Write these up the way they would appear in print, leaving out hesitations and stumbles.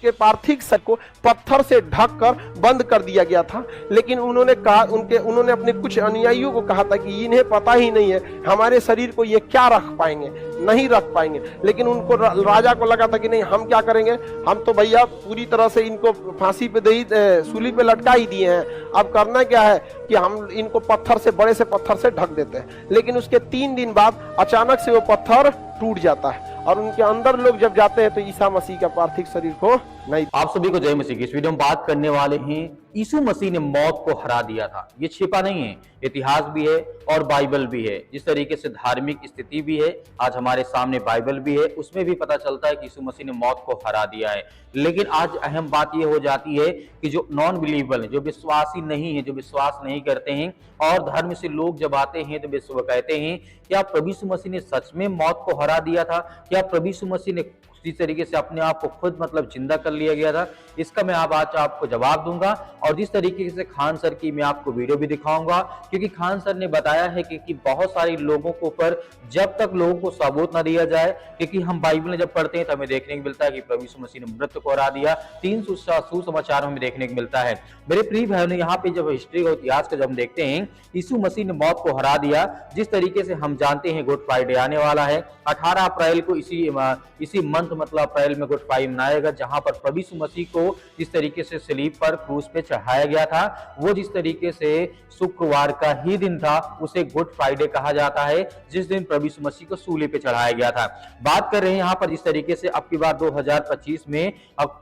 के पार्थिव शरीर को पत्थर से ढककर बंद कर दिया गया था। लेकिन उन्होंने कहा, उन्होंने अपने कुछ अनुयायियों को कहा था कि इन्हें पता ही नहीं है हमारे शरीर को ये क्या रख पाएंगे, नहीं रख पाएंगे। लेकिन उनको राजा को लगा था कि नहीं, हम क्या करेंगे, हम तो भैया पूरी तरह से इनको फांसी पे सूली पे लटका ही दिए हैं, अब करना क्या है कि हम इनको पत्थर से, बड़े से पत्थर से ढक देते हैं। लेकिन उसके 3 दिन बाद अचानक से वो पत्थर टूट जाता है और उनके अंदर लोग जब जाते हैं तो ईसा मसीह का पार्थिव शरीर को नहीं। आप सभी को जय मसीह की। इस वीडियो में बात करने वाले हैं यीशु मसीह ने मौत को हरा दिया था। ये छिपा नहीं है, इतिहास भी है और बाइबल भी है। जिस तरीके से धार्मिक स्थिति भी है, आज हमारे सामने बाइबल भी है, उसमें भी पता चलता है कि यीशु मसीह ने मौत को हरा दिया है। लेकिन आज अहम बात यह हो जाती है कि जो नॉन बिलीवर है, जो विश्वासी नहीं है, जो विश्वास नहीं करते हैं और धर्म से लोग जब आते हैं तो विश्व कहते हैं क्या प्रभु यीशु मसीह ने सच में मौत को हरा दिया था, क्या प्रभु यीशु मसीह ने जिस तरीके से अपने आप को खुद जिंदा कर लिया गया था। इसका मैं आज आपको जवाब दूंगा और जिस तरीके से खान सर की मैं आपको वीडियो भी दिखाऊंगा, क्योंकि खान सर ने बताया है कि बहुत सारे लोगों को ऊपर जब तक लोगों को सबूत न दिया जाए, क्योंकि हम बाइबल में जब पढ़ते हैं तो हमें देखने को मिलता है कि प्रभु यीशु मसीह ने मृत्यु को हरा दिया। 3 सुसमाचारों में देखने को मिलता है। मेरे प्रिय भाइयों, यहाँ पे जब हिस्ट्री और इतिहास का जब हम देखते हैं यीशु मसीह ने मौत को हरा दिया, जिस तरीके से हम जानते हैं गुड फ्राइडे आने वाला है 18 अप्रैल को, इसी मंथ अप्रैल में गुड फ्राइडे मनाएगा, जहां पर प्रभु यीशु मसीह को जिस तरीके से सलीब पर क्रूस पे चढ़ाया गया था, वो जिस तरीके से शुक्रवार का ही दिन था उसे गुड फ्राइडे कहा जाता है, जिस दिन प्रभु यीशु मसीह को सूली पे चढ़ाया गया था। बात कर रहे हैं यहाँ पर जिस तरीके से अब की बार 2025 में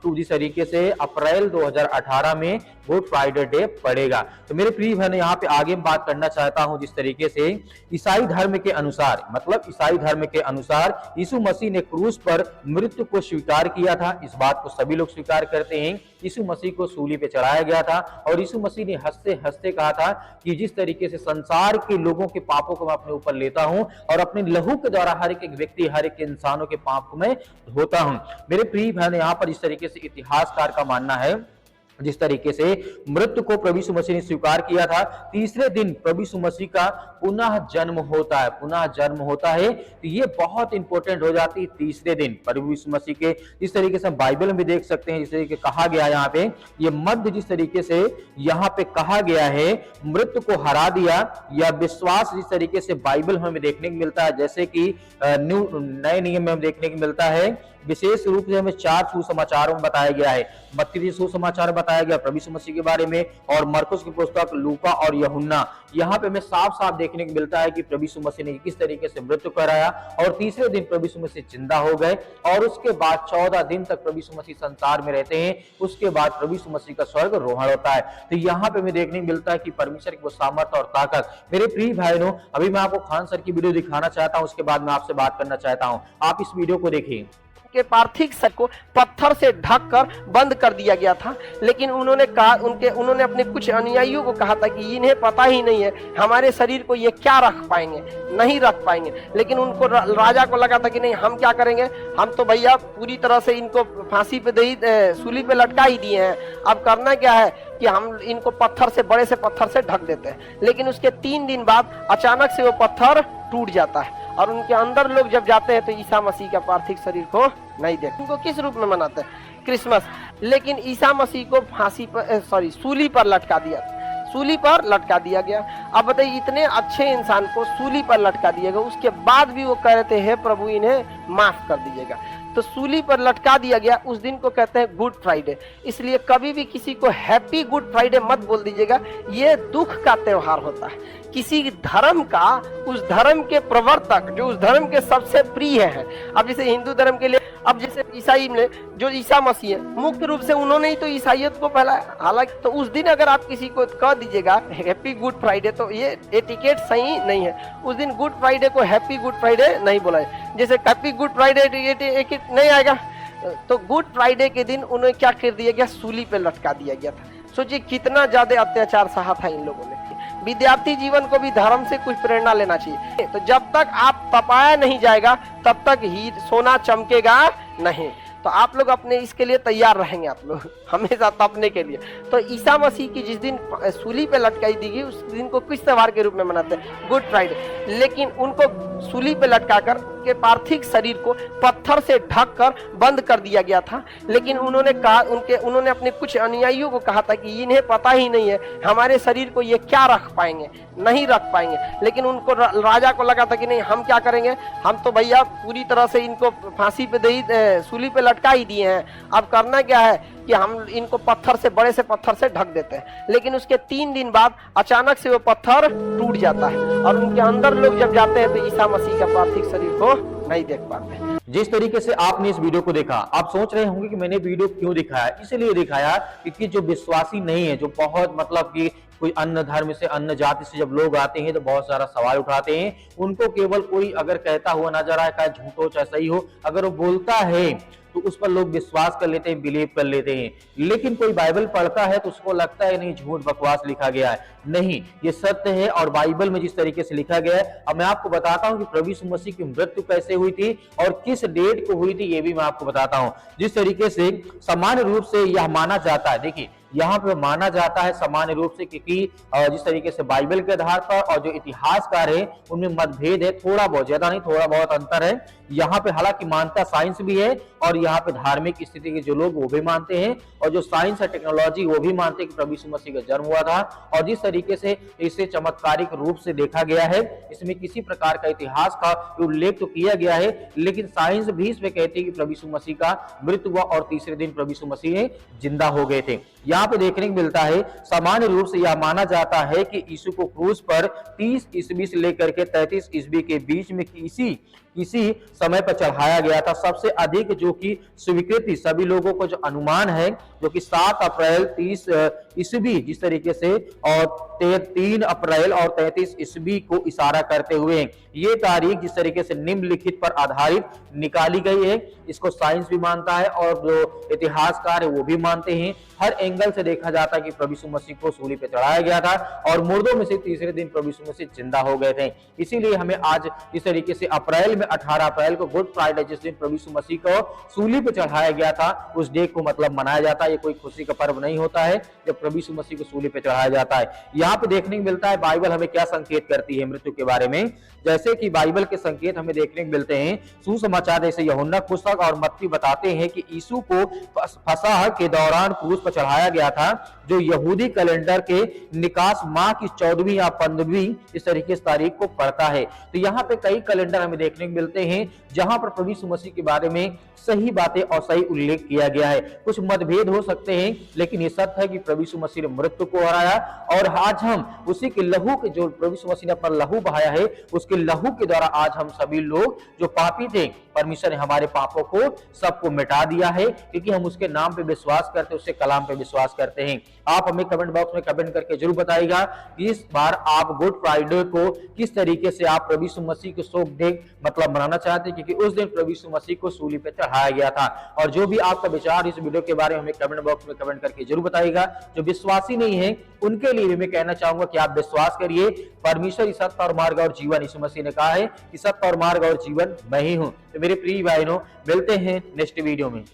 जिस तरीके से अप्रैल 2018 में गुड फ्राइडे डे पड़ेगा। तो मेरे प्रिय बहन, यहाँ पे आगे बात करना चाहता हूं जिस तरीके से ईसाई धर्म के अनुसार, ईसाई धर्म के अनुसार यीशु मसीह ने क्रूस पर मृत्यु को स्वीकार किया था। इस बात को सभी लोग स्वीकार करते हैं। यीशु मसीह को सूली पे चढ़ाया गया था और यीशु मसीह ने हंसते हंसते कहा था कि जिस तरीके से संसार के लोगों के पापों को मैं अपने ऊपर लेता हूं और अपने लहू के द्वारा हर एक व्यक्ति, हर एक इंसानों के पाप को मैं धोता हूं। मेरे प्रिय बहन, यहाँ पर इस तरीके से इतिहासकार का मानना है जिस तरीके से मृत्यु को प्रभु यीशु मसीह ने स्वीकार किया था, तीसरे दिन प्रभु यीशु मसीह का पुनः जन्म होता है, पुनः जन्म होता है। तो ये बहुत इंपॉर्टेंट हो जाती है तीसरे दिन प्रभु यीशु मसीह के। जिस तरीके से हम बाइबल में भी देख सकते हैं, जिस तरीके कहा गया यहाँ पे, ये मध्य जिस तरीके से यहाँ पे कहा गया है मृत्यु को हरा दिया, या विश्वास जिस तरीके से बाइबल हमें देखने को मिलता है, जैसे कि नए नियम में हमें देखने को मिलता है, विशेष रूप से हमें 4 सुसमाचारों में बताया गया है। मत्ती सुसमाचार बताया गया प्रभु यीशु मसीह के बारे में, और मरकुस की पुस्तक, लूका और यूहन्ना, यहाँ पे हमें साफ साफ देखने को मिलता है कि प्रभु यीशु मसीह ने किस तरीके से मृत्यु कराया और तीसरे दिन प्रभु यीशु मसीह जिंदा हो गए और उसके बाद 14 दिन तक प्रभु यीशु मसीह संसार में रहते हैं। उसके बाद प्रभु यीशु मसीह का स्वर्ग रोहण होता है। तो यहाँ पे हमें देखने को मिलता है कि परमेश्वर की वो सामर्थ्य और ताकत। मेरे प्रिय भाइयों, अभी मैं आपको खान सर की वीडियो दिखाना चाहता हूँ, उसके बाद मैं आपसे बात करना चाहता हूँ। आप इस वीडियो को देखिए। के पार्थिव शरीर को पत्थर से ढककर बंद कर दिया गया था। लेकिन उन्होंने कहा, उन्होंने अपने कुछ अनुयायियों को कहा था कि इन्हें पता ही नहीं है हमारे शरीर को ये क्या रख पाएंगे, नहीं रख पाएंगे। लेकिन उनको राजा को लगा था कि नहीं, हम क्या करेंगे, हम तो भैया पूरी तरह से इनको फांसी पे सूली पे लटका ही दिए हैं, अब करना क्या है कि हम इनको पत्थर से, बड़े से पत्थर से ढक देते हैं। लेकिन उसके 3 दिन बाद अचानक से वो पत्थर टूट जाता है और उनके अंदर लोग जब जाते हैं तो ईसा मसीह का पार्थिव शरीर को नहीं देखते। उनको किस रूप में मनाते हैं? क्रिसमस। लेकिन ईसा मसीह को सूली पर लटका दिया, सूली पर लटका दिया गया। अब बताइए, इतने अच्छे इंसान को सूली पर लटका दिया गया, उसके बाद भी वो कह रहे थे हे प्रभु इन्हें माफ कर दीजिएगा। तो सूली पर लटका दिया गया, उस दिन को कहते हैं गुड फ्राइडे। इसलिए कभी भी किसी को हैप्पी गुड फ्राइडे मत बोल दीजिएगा, ये दुख का त्योहार होता है। किसी धर्म का, उस धर्म के प्रवर्तक जो उस धर्म के सबसे प्रिय है, अब जैसे हिंदू धर्म के लिए, अब जैसे ईसाई में जो ईसा मसीह है, मुख्य रूप से उन्होंने ही तो ईसाइयत को फैलाया। हालांकि तो उस दिन अगर आप किसी को कह दीजिएगा हैप्पी गुड फ्राइडे, तो ये एटिकेट सही नहीं है। उस दिन गुड फ्राइडे को हैप्पी गुड फ्राइडे नहीं बोला है। जैसे हैप्पी गुड फ्राइडे एटिकेट नहीं आएगा, तो गुड फ्राइडे के दिन उन्हें क्या कर दिया गया, सूली पे लटका दिया गया था। सोचिए कितना ज्यादा अत्याचार सहा था इन लोगों ने। विद्यार्थी जीवन को भी धर्म से कुछ प्रेरणा लेना चाहिए। तो जब तक आप तपाया नहीं जाएगा तब तक ही सोना चमकेगा नहीं। तो आप लोग अपने इसके लिए तैयार रहेंगे, आप लोग हमेशा तपने के लिए। तो ईसा मसीह की जिस दिन सूली पे लटकाई दी गई उस दिन को किस त्योहार के रूप में मनाते हैं? Good Friday. लेकिन उनको सूली पे लटका कर के पार्थिव शरीर को पत्थर से ढक कर बंद कर दिया गया था। लेकिन उन्होंने अपने कुछ अनुयायियों को कहा था कि इन्हें पता ही नहीं है हमारे शरीर को ये क्या रख पाएंगे, नहीं रख पाएंगे। लेकिन उनको राजा को लगा था कि नहीं, हम क्या करेंगे, हम तो भैया पूरी तरह से इनको फांसी पे सूली पे लटका ही दिए हैं, अब करना क्या है कि हम इनको बड़े से पत्थर से ढक देते हैं। लेकिन उसके 3 दिन बाद अचानक से वो पत्थर टूट जाता है और उनके अंदर लोग जब जाते हैं तो ईसा मसीह का पार्थिव शरीर को नहीं देख पाते। जिस तरीके से आपने इस वीडियो को देखा, आप सोच रहे होंगे कि मैंने वीडियो क्यों दिखाया। इसलिए दिखाया क्योंकि जो विश्वासी नहीं है, जो बहुत मतलब कि कोई अन्य धर्म से, अन्य जाति से जब लोग आते हैं तो बहुत सारा सवाल उठाते हैं, उनको केवल कोई अगर कहता हुआ नजर आए, चाहे झूठ हो चाहे सही हो, अगर वो बोलता है तो उस पर लोग विश्वास कर लेते हैं, बिलीव कर लेते हैं। लेकिन कोई बाइबल पढ़ता है तो उसको लगता है नहीं, झूठ बकवास लिखा गया है। नहीं, ये सत्य है। और बाइबल में जिस तरीके से लिखा गया है, अब मैं आपको बताता हूं कि प्रभु यीशु मसीह की मृत्यु कैसे हुई थी और किस डेट को हुई थी, ये भी मैं आपको बताता हूं। जिस तरीके से सामान्य रूप से यह माना जाता है, देखिए यहाँ पे माना जाता है सामान्य रूप से, क्योंकि जिस तरीके से बाइबल के आधार पर और जो इतिहासकार है उनमें मतभेद है, थोड़ा बहुत, ज्यादा नहीं, थोड़ा बहुत अंतर है। यहाँ पे हालांकि मानता साइंस भी है और यहाँ पे धार्मिक स्थिति के जो लोग वो भी मानते हैं, और जो साइंस और टेक्नोलॉजी वो भी मानते हैं कि प्रभु यीशु मसीह का जन्म हुआ था। और जिस तरीके से इसे चमत्कारिक रूप से देखा गया है, इसमें किसी प्रकार का इतिहास का उल्लेख तो किया गया है, लेकिन साइंस भी इसमें कहती है कि प्रभु यीशु मसीह का मृत्यु हुआ और तीसरे दिन प्रभु यीशु मसीह जिंदा हो गए थे। यहाँ पे देखने को मिलता है, सामान्य रूप से यह माना जाता है कि यीशु को क्रूस पर 30 ईस्वी से लेकर के 33 ईस्वी के बीच में किसी समय पर चढ़ाया गया था। सबसे अधिक जो कि स्वीकृति सभी लोगों को जो अनुमान है, जो कि 7 अप्रैल 30 ईस्वी जिस तरीके से और 3 अप्रैल और 33 ईस्वी को इशारा करते हुए ये तारीख जिस तरीके से निम्नलिखित पर आधारित निकाली गई है, इसको साइंस भी मानता है और जो इतिहासकार है वो भी मानते हैं। हर एंगल से देखा जाता है कि प्रभु यीशु मसीह को सूली पे चढ़ाया गया था और मुर्दों में से तीसरे दिन प्रभु यीशु मसीह जिंदा हो गए थे। इसीलिए हमें आज इस तरीके से अप्रैल में 18 अप्रैल को गुड फ्राइडे, जिस दिन प्रभु यीशु मसीह को सूली पे चढ़ाया गया था, उस डे को मतलब मनाया जाता है। ये कोई खुशी का पर्व नहीं होता है जब प्रभु यीशु मसीह को सूली पे चढ़ाया जाता है। यहाँ पे देखने को मिलता है बाइबल हमें क्या संकेत करती है मृत्यु के बारे में। जैसे कि बाइबल के संकेत हमें देखने को मिलते हैं, सुसमाचार जैसे यूहन्ना पुस्तक और मत्ती बताते हैं कि यीशु को फसह के दौरान क्रूस पर चढ़ाया गया था, जो यहूदी कैलेंडर के निकास माह की 14वीं या 15वीं इस तरीके से तारीख को पड़ता है। तो यहाँ पे कई कैलेंडर हमें देखने को मिलते हैं जहां पर प्रभु यीशु मसीह के बारे में सही बातें और सही उल्लेख किया गया है। कुछ मतभेद हो सकते हैं, लेकिन ये सत्य है कि प्रभु यीशु मसीह ने मृत्यु को हराया और आज हम उसी के लहू के, जो प्रभु यीशु मसीह ने अपना लहू बहाया है, उसके लहू के द्वारा आज हम सभी लोग जो पापी थे, परमेश्वर ने हमारे पापों को सबको मिटा दिया है, क्योंकि हम उसके नाम पे विश्वास करते हैं, उसके कलाम पे विश्वास करते हैं। आप हमें कमेंट बॉक्स में कमेंट करके जरूर बताइएगा कि इस बार आप गुड फ्राइडे को किस तरीके से आप प्रभु यीशु मसीह के शुभ डे मतलब मनाना चाहते हैं, क्योंकि उस दिन प्रभु यीशु मसीह को सूली पे चढ़ाया गया था। और जो भी आपका विचार इस वीडियो के बारे में हमें कमेंट बॉक्स में कमेंट करके जरूर बताइएगा। जो विश्वासी नहीं है उनके लिए भी मैं कहना चाहूंगा कि आप विश्वास करिए, परमेश्वर सत्य और मार्ग और जीवन, यीशु मसीह ने कहा है कि सत्य और मार्ग और जीवन मैं ही हूं। तो मेरे प्रिय भाइयों, मिलते हैं नेक्स्ट वीडियो में।